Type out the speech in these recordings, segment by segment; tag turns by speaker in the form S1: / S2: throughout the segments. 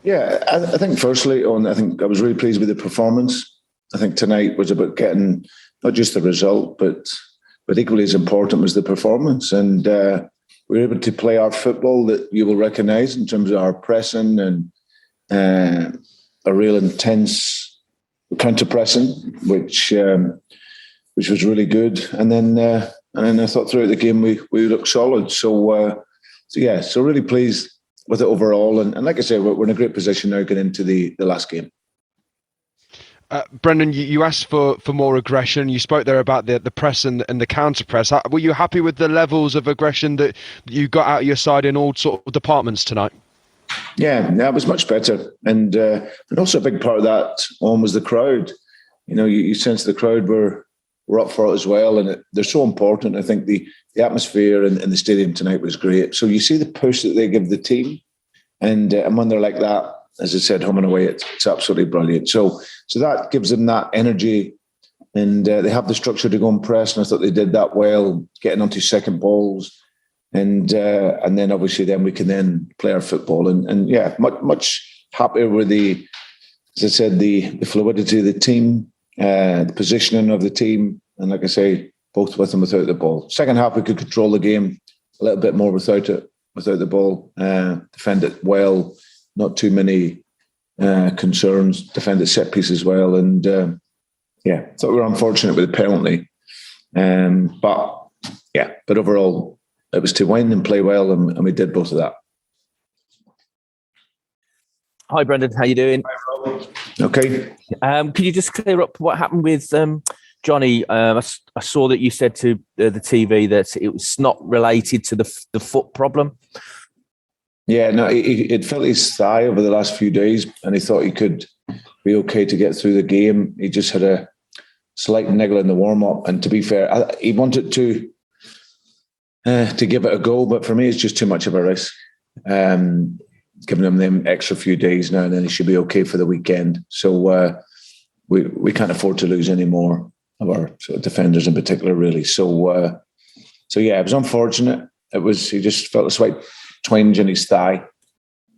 S1: Yeah, I think firstly, I think I was really pleased with the performance. I think tonight was about getting not just the result, but equally as important was the performance. And we were able to play our football that you will recognise in terms of our pressing and a real intense counter pressing, which was really good. And then I thought throughout the game we looked solid. So really pleased with it overall. And like I say, we're in a great position now going into the last game.
S2: Brendan, you asked for more aggression. You spoke there about the press and the counter press. Were you happy with the levels of aggression that you got out of your side in all sort of departments tonight?
S1: Yeah, it was much better. And also a big part of that was the crowd. You know, you sense the crowd were up for it as well. And they're so important. I think the atmosphere in the stadium tonight was great. So you see the push that they give the team. And when they're like that, as I said, home and away, it's absolutely brilliant. So that gives them that energy, and they have the structure to go and press. And I thought they did that well, getting onto second balls, and then obviously then we can then play our football. And yeah, much happier with as I said, the fluidity of the team, the positioning of the team, and like I say, both with and without the ball. Second half, we could control the game a little bit more without the ball, defend it well. Not too many concerns, defended set pieces well. And thought we were unfortunate with the penalty. But overall, it was to win and play well, and we did both of that.
S3: Hi, Brendan. How you doing?
S1: Okay.
S3: Could you just clear up what happened with Johnny? I saw that you said to the TV that it was not related to the foot problem.
S1: Yeah, no, he'd felt his thigh over the last few days, and he thought he could be okay to get through the game. He just had a slight niggle in the warm-up, and to be fair, he wanted to give it a go, but for me, it's just too much of a risk. Giving him them extra few days now, and then he should be okay for the weekend. So we can't afford to lose any more of our sort of defenders in particular, really. So yeah, it was unfortunate. He just felt a slight twinge in his thigh,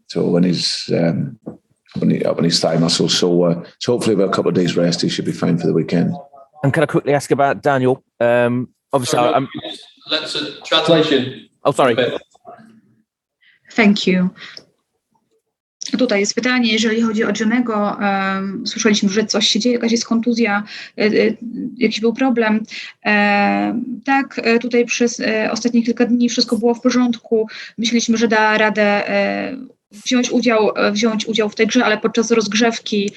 S1: so when his thigh muscle. So hopefully with a couple of days rest, he should be fine for the weekend.
S3: And can I quickly ask about Daniel? Obviously,
S4: let's translation.
S3: Oh, sorry.
S5: Thank you. Tutaj jest pytanie, jeżeli chodzi o Johnnego. Słyszeliśmy, że coś się dzieje, jakaś jest kontuzja, jakiś był problem. Tak, tutaj przez ostatnie kilka dni wszystko było w porządku. Myśleliśmy, że da radę wziąć udział w tej grze, ale podczas rozgrzewki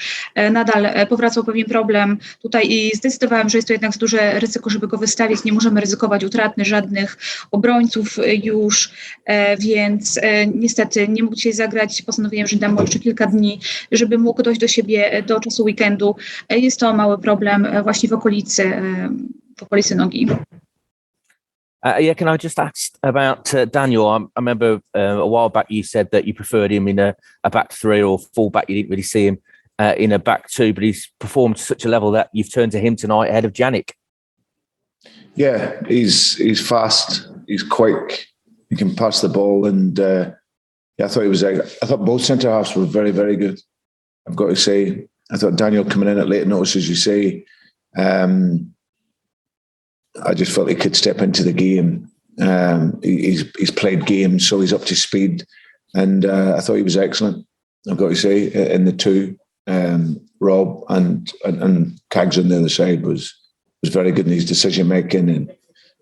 S5: nadal powracał pewien problem tutaj i zdecydowałem, że jest to jednak za duże ryzyko, żeby go wystawić. Nie możemy ryzykować utraty żadnych obrońców już, więc niestety nie mógł dzisiaj zagrać. Postanowiłem, że dam mu jeszcze kilka dni, żeby mógł dojść do siebie do czasu weekendu. Jest to mały problem właśnie w okolicy nogi.
S3: Can I just ask about Daniel? I remember a while back you said that you preferred him in a back three or full back. You didn't really see him in a back two, but he's performed to such a level that you've turned to him tonight ahead of Yannick.
S1: Yeah, he's fast, he's quick, he can pass the ball, and I thought both centre halves were very, very good. I've got to say, I thought Daniel coming in at late notice, as you say. I just felt he could step into the game. He's played games, so he's up to speed. And I thought he was excellent, I've got to say, in the two. Rob and Cags on the other side was very good in his decision-making, and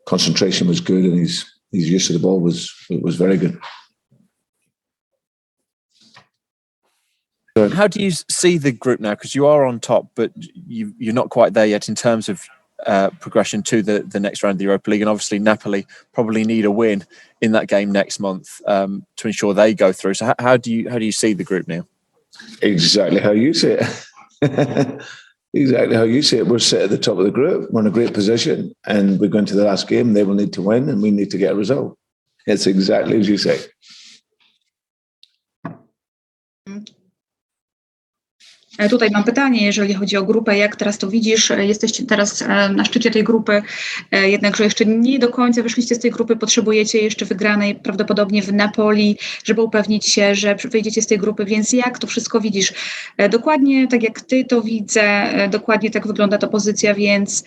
S1: concentration was good, and his use of the ball was very good.
S6: How do you see the group now? Because you are on top, but you're not quite there yet in terms of progression to the next round of the Europa League, and obviously Napoli probably need a win in that game next month to ensure they go through. So how do you see the group now?
S1: Exactly how you see it. Exactly how you see it. We're set at the top of the group. We're in a great position, and we're going to the last game. They will need to win, and we need to get a result. It's exactly as you say.
S5: Tutaj mam pytanie, jeżeli chodzi o grupę, jak teraz to widzisz? Jesteście teraz na szczycie tej grupy, jednakże jeszcze nie do końca wyszliście z tej grupy, potrzebujecie jeszcze wygranej prawdopodobnie w Napoli, żeby upewnić się, że wyjdziecie z tej grupy, więc jak to wszystko widzisz? Dokładnie tak jak ty to widzę, dokładnie tak wygląda ta pozycja, więc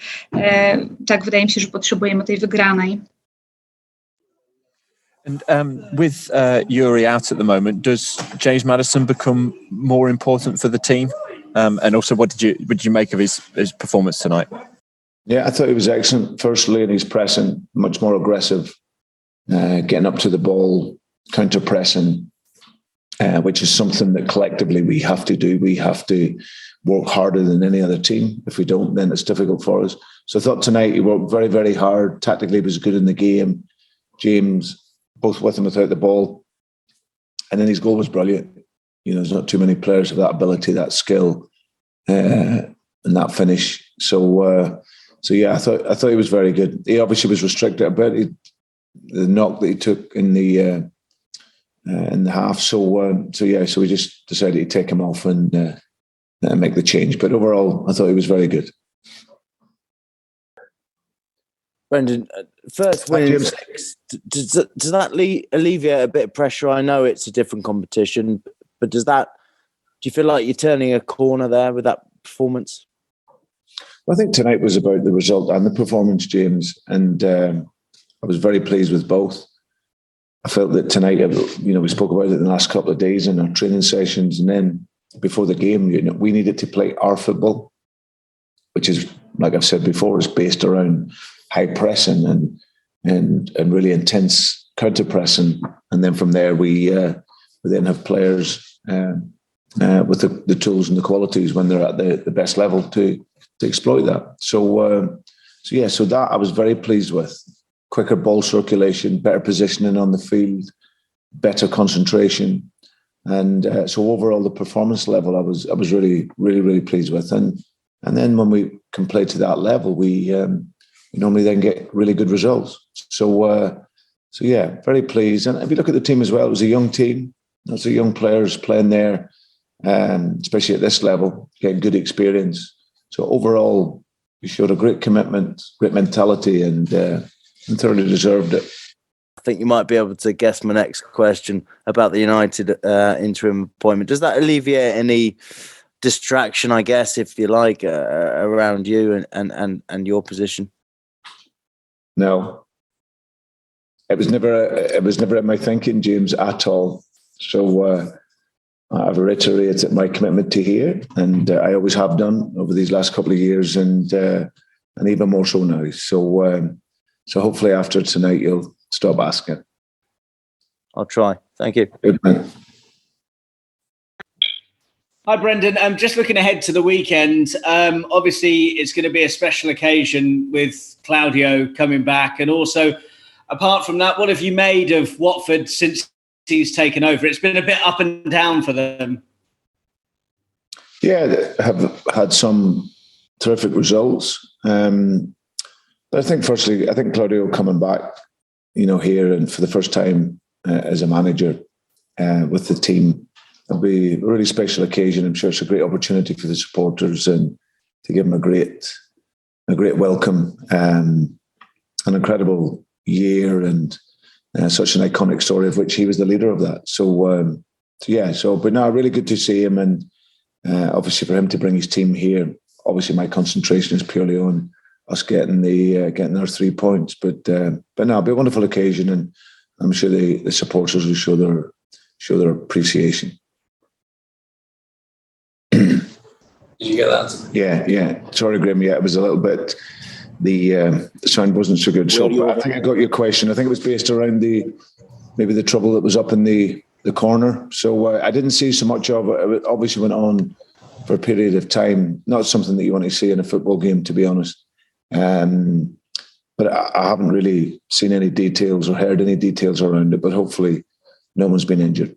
S5: tak wydaje mi się, że potrzebujemy tej wygranej.
S6: And with Yuri out at the moment, does James Maddison become more important for the team? And also, what did you make of his performance tonight?
S1: Yeah, I thought he was excellent. Firstly, in his pressing, much more aggressive, getting up to the ball, counter pressing, which is something that collectively we have to do. We have to work harder than any other team. If we don't, then it's difficult for us. So I thought tonight he worked very, very hard. Tactically, he was good in the game. James, both with and without the ball. And then his goal was brilliant. You know, there's not too many players of that ability, that skill, and that finish. So yeah, I thought he was very good. He obviously was restricted a bit. The knock that he took in the half. So we just decided to take him off and make the change. But overall, I thought he was very good.
S7: Brendan, first win in 6. Does that alleviate a bit of pressure? I know it's a different competition, but do you feel like you're turning a corner there with that performance?
S1: Well, I think tonight was about the result and the performance, James, and I was very pleased with both. I felt that tonight, we spoke about it in the last couple of days in our training sessions, and then before the game, we needed to play our football, which is, like I've said before, is based around high pressing and really intense counter pressing, and then from there we then have players with the tools and the qualities when they're at the best level to exploit that. So that I was very pleased with. Quicker ball circulation, better positioning on the field, better concentration, and so overall the performance level I was really, really, really pleased with. And then when we can play to that level, we normally then get really good results. So yeah, very pleased. And if you look at the team as well, it was a young team. Lots of young players playing there, especially at this level, getting good experience. So overall, we showed a great commitment, great mentality, and thoroughly deserved it.
S7: I think you might be able to guess my next question about the United interim appointment. Does that alleviate any distraction, I guess, if you like, around you and your position?
S1: No, it was never in my thinking, James, at all. So I've reiterated my commitment to here, and I always have done over these last couple of years, and even more so now. So hopefully after tonight you'll stop asking.
S7: I'll try. Thank you.
S1: Good man.
S8: Hi, Brendan. Just looking ahead to the weekend, obviously it's going to be a special occasion with Claudio coming back. And also, apart from that, what have you made of Watford since he's taken over? It's been a bit up and down for them. Yeah,
S1: they have had some terrific results. But I think Claudio coming back, here and for the first time as a manager with the team, it'll be a really special occasion. I'm sure it's a great opportunity for the supporters and to give them a great welcome, an incredible year, and such an iconic story of which he was the leader of that. But now really good to see him, and obviously for him to bring his team here. Obviously, my concentration is purely on us getting our 3 points. But no, it'll be a wonderful occasion, and I'm sure the supporters will show their appreciation.
S4: Did you get that?
S1: Yeah. Sorry, Graham. Yeah, it was a little bit. The sound wasn't so good. So I think I got your question. I think it was based around maybe the trouble that was up in the corner. So I didn't see so much of it. It obviously went on for a period of time. Not something that you want to see in a football game, to be honest. But I haven't really seen any details or heard any details around it. But hopefully, no one's been injured.